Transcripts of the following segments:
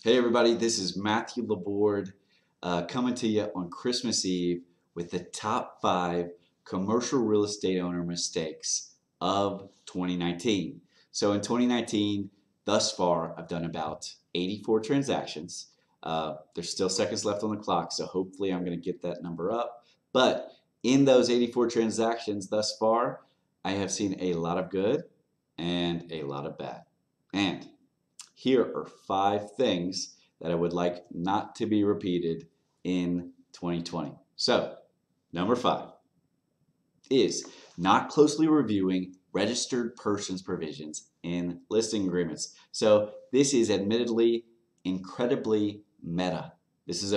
Hey everybody, this is Mathew Laborde coming to you on Christmas Eve with the top 5 commercial real estate owner mistakes of 2019. So in 2019, thus far, I've done about 84 transactions. There's still seconds left on the clock, so hopefully I'm going to get that number up. But in those 84 transactions thus far, I have seen a lot of good and a lot of bad. And here are 5 things that I would like not to be repeated in 2020. So, number 5 is not closely reviewing registered persons provisions in listing agreements. So, this is admittedly incredibly meta. This is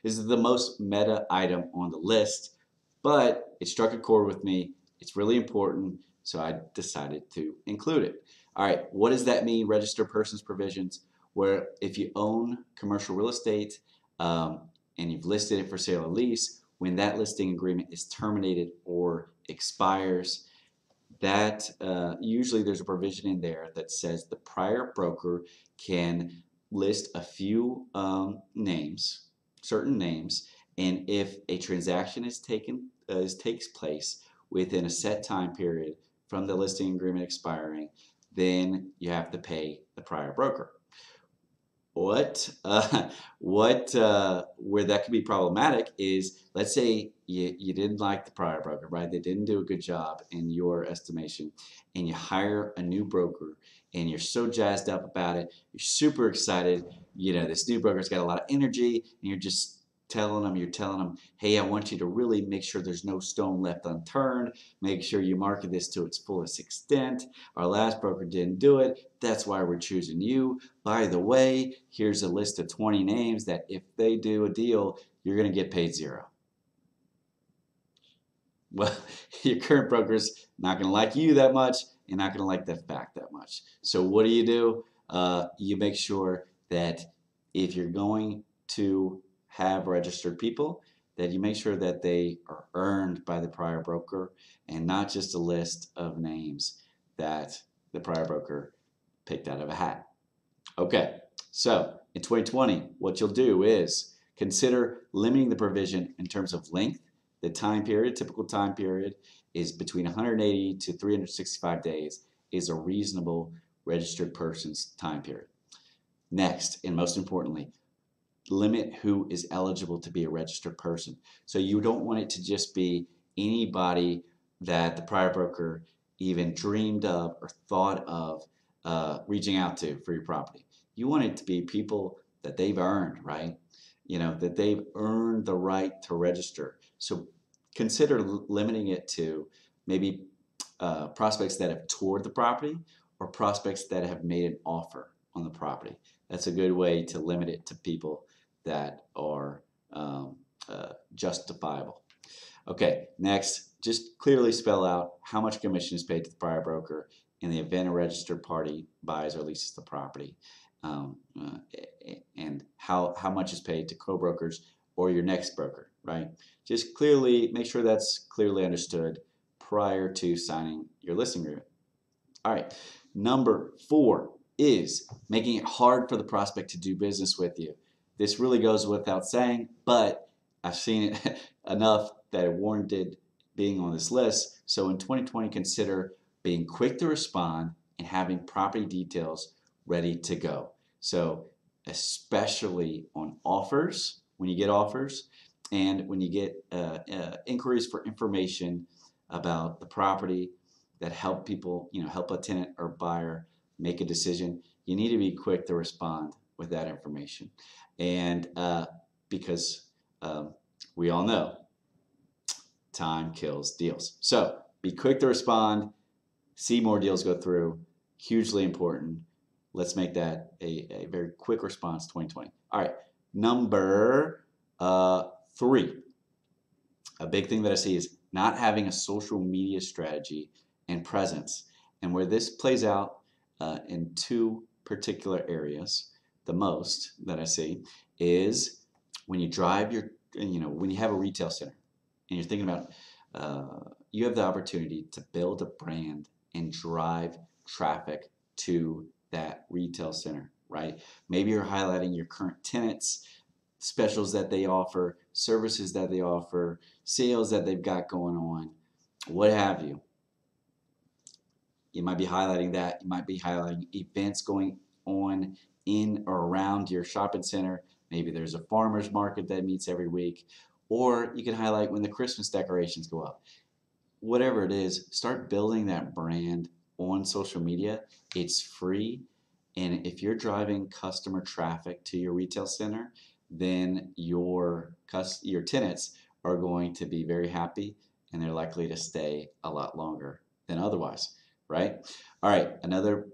the most meta item on the list, but it struck a chord with me. It's really important, so I decided to include it. All right, what does that mean, registered persons provisions? Where if you own commercial real estate and you've listed it for sale or lease, when that listing agreement is terminated or expires, that usually there's a provision in there that says the prior broker can list a few names, certain names, and if a transaction takes place within a set time period from the listing agreement expiring, then you have to pay the prior broker. Where that could be problematic is, let's say you didn't like the prior broker, right? They didn't do a good job in your estimation, and you hire a new broker, and you're so jazzed up about it, you're super excited. You know, this new broker's got a lot of energy, and you're telling them, hey, I want you to really make sure there's no stone left unturned. Make sure you market this to its fullest extent. Our last broker didn't do it. That's why we're choosing you. By the way, here's a list of 20 names that if they do a deal, you're going to get paid 0. Well, your current broker's not going to like you that much and not going to like that fact that much. So what do? You make sure that if you're going to have registered people, that you make sure that they are earned by the prior broker and not just a list of names that the prior broker picked out of a hat. Okay, so in 2020, what you'll do is consider limiting the provision in terms of length. The time period, typical time period, is between 180 to 365 days is a reasonable registered person's time period. Next, and most importantly, limit who is eligible to be a registered person. So you don't want it to just be anybody that the prior broker even dreamed of or thought of reaching out to for your property. You want it to be people that they've earned, right? You know, that they've earned the right to register. So consider limiting it to maybe prospects that have toured the property or prospects that have made an offer on the property. That's a good way to limit it to people that are justifiable. Okay, next, just clearly spell out how much commission is paid to the prior broker in the event a registered party buys or leases the property, and how much is paid to co-brokers or your next broker, right? Just clearly make sure that's clearly understood prior to signing your listing agreement. All right, number 4 is making it hard for the prospect to do business with you. This really goes without saying, but I've seen it enough that it warranted being on this list. So in 2020, consider being quick to respond and having property details ready to go. So especially on offers, when you get offers, and when you get inquiries for information about the property that help people, help a tenant or buyer make a decision, you need to be quick to respond with that information. And because we all know time kills deals. So be quick to respond, see more deals go through, hugely important. Let's make that a very quick response 2020. All right, number 3. A big thing that I see is not having a social media strategy and presence. And where this plays out in 2 particular areas, the most that I see is when you drive when you have a retail center and you're thinking about, you have the opportunity to build a brand and drive traffic to that retail center, right? Maybe you're highlighting your current tenants, specials that they offer, services that they offer, sales that they've got going on, what have you. You might be highlighting that. You might be highlighting events going on in or around your shopping center. Maybe there's a farmer's market that meets every week. Or you can highlight when the Christmas decorations go up. Whatever it is, start building that brand on social media. It's free. And if you're driving customer traffic to your retail center, then your tenants are going to be very happy and they're likely to stay a lot longer than otherwise, right? All right, another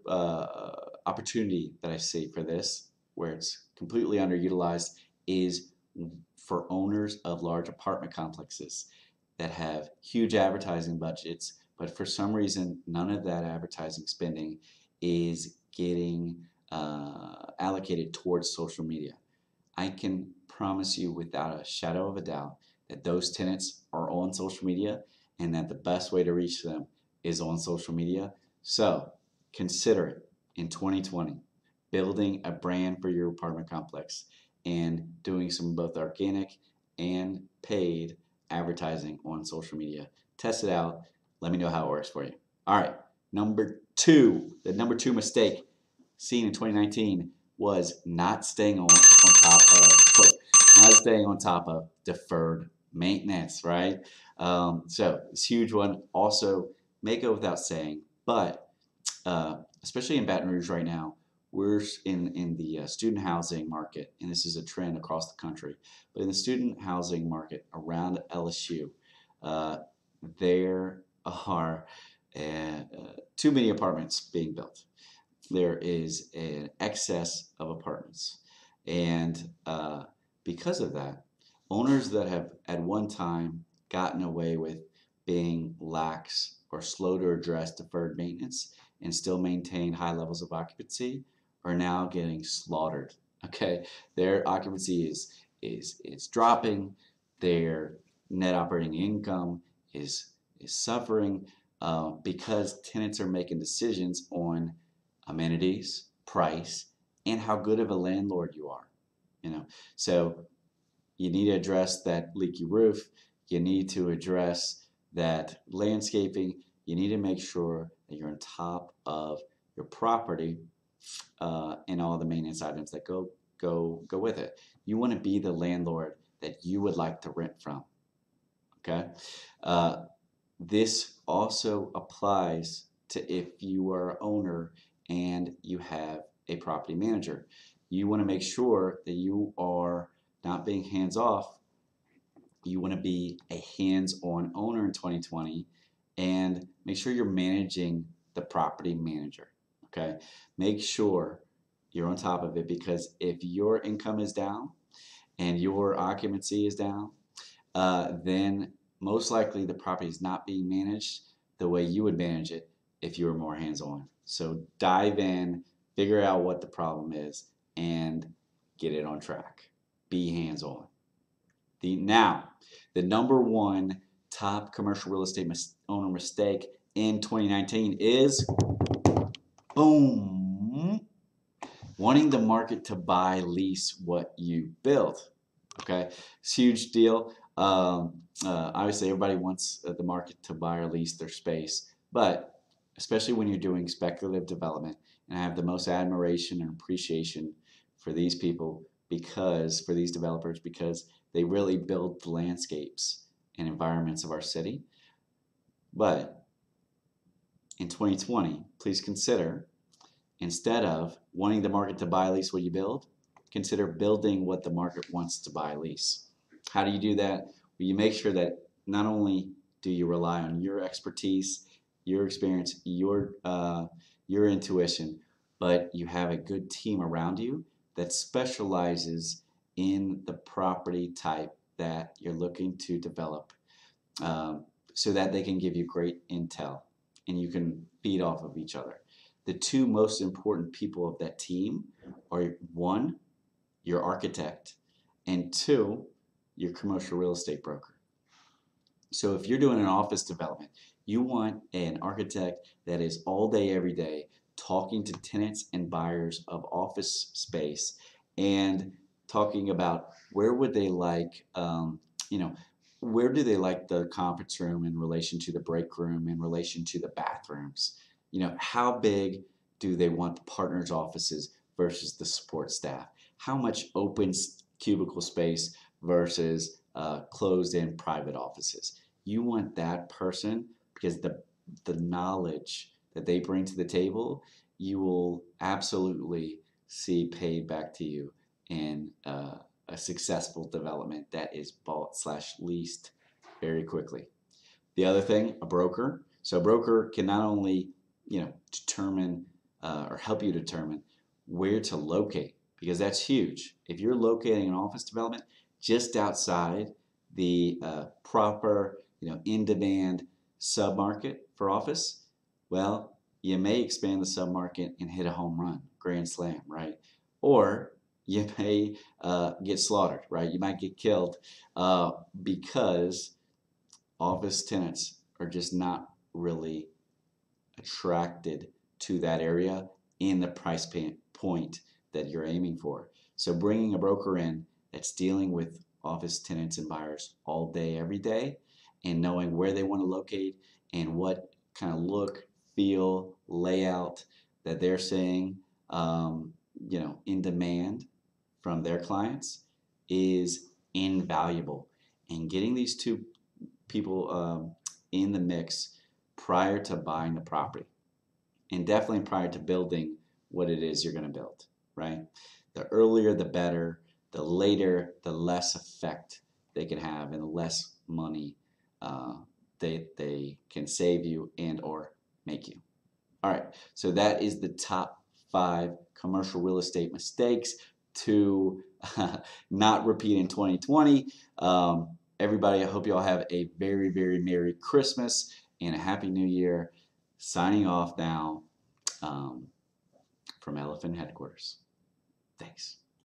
opportunity that I see for this, where it's completely underutilized, is for owners of large apartment complexes that have huge advertising budgets, but for some reason, none of that advertising spending is getting allocated towards social media. I can promise you without a shadow of a doubt that those tenants are on social media and that the best way to reach them is on social media. So consider it in 2020, building a brand for your apartment complex and doing some both organic and paid advertising on social media. Test it out. Let me know how it works for you. All right, number two, the number two mistake seen in 2019 was not staying on top of deferred maintenance, right? So it's a huge one. Also, may go without saying, but especially in Baton Rouge right now, we're in the student housing market, and this is a trend across the country. But in the student housing market around LSU, there are too many apartments being built. There is an excess of apartments, and because of that, owners that have at one time gotten away with being lax or slow to address deferred maintenance and still maintain high levels of occupancy are now getting slaughtered. Okay, their occupancy is dropping, their net operating income is suffering because tenants are making decisions on amenities, price, and how good of a landlord you are. So you need to address that leaky roof. You need to address that landscaping. You need to make sure that you're on top of your property and all the maintenance items that go with it. You want to be the landlord that you would like to rent from. Okay. This also applies to if you are an owner and you have a property manager. You want to make sure that you are not being hands off. You want to be a hands-on owner in 2020 and make sure you're managing the property manager. Okay, make sure you're on top of it, because if your income is down and your occupancy is down, then most likely the property is not being managed the way you would manage it if you were more hands-on. So dive in, figure out what the problem is, and get it on track. Be hands-on. The number one top commercial real estate owner mistake in 2019 is, boom, wanting the market to buy, lease what you build. Okay, it's a huge deal. Obviously, everybody wants the market to buy or lease their space, but especially when you're doing speculative development, and I have the most admiration and appreciation for these people, for these developers, because they really build the landscapes and environments of our city. But in 2020, please consider, instead of wanting the market to buy, lease what you build, consider building what the market wants to buy, lease. How do you do that? Well, you make sure that not only do you rely on your expertise, your experience, your intuition, but you have a good team around you that specializes in the property type that you're looking to develop, so that they can give you great intel and you can feed off of each other. The two most important people of that team are, one, your architect, and two, your commercial real estate broker. So if you're doing an office development, you want an architect that is all day, every day talking to tenants and buyers of office space and talking about where would they like, where do they like the conference room in relation to the break room, in relation to the bathrooms? How big do they want the partners' offices versus the support staff? How much open cubicle space versus closed-in private offices? You want that person because the knowledge that they bring to the table, you will absolutely see paid back to you in a successful development that is bought/leased very quickly. The other thing, a broker. So a broker can not only determine or help you determine where to locate, because that's huge. If you're locating an office development just outside the proper in-demand submarket for office, well, you may expand the submarket and hit a home run, grand slam, right? Or you may get slaughtered, right? You might get killed because office tenants are just not really attracted to that area in the price point that you're aiming for. So bringing a broker in that's dealing with office tenants and buyers all day, every day, and knowing where they want to locate and what kind of look, feel, layout that they're seeing, in demand from their clients is invaluable. And getting these two people in the mix prior to buying the property, and definitely prior to building what it is you're going to build, right? The earlier the better, the later the less effect they can have and the less money they can save you and or make you. All right, so that is the top 5 commercial real estate mistakes to not repeat in 2020. Everybody, I hope you all have a very, very Merry Christmas and a Happy New Year. Signing off now from Elifin headquarters. Thanks.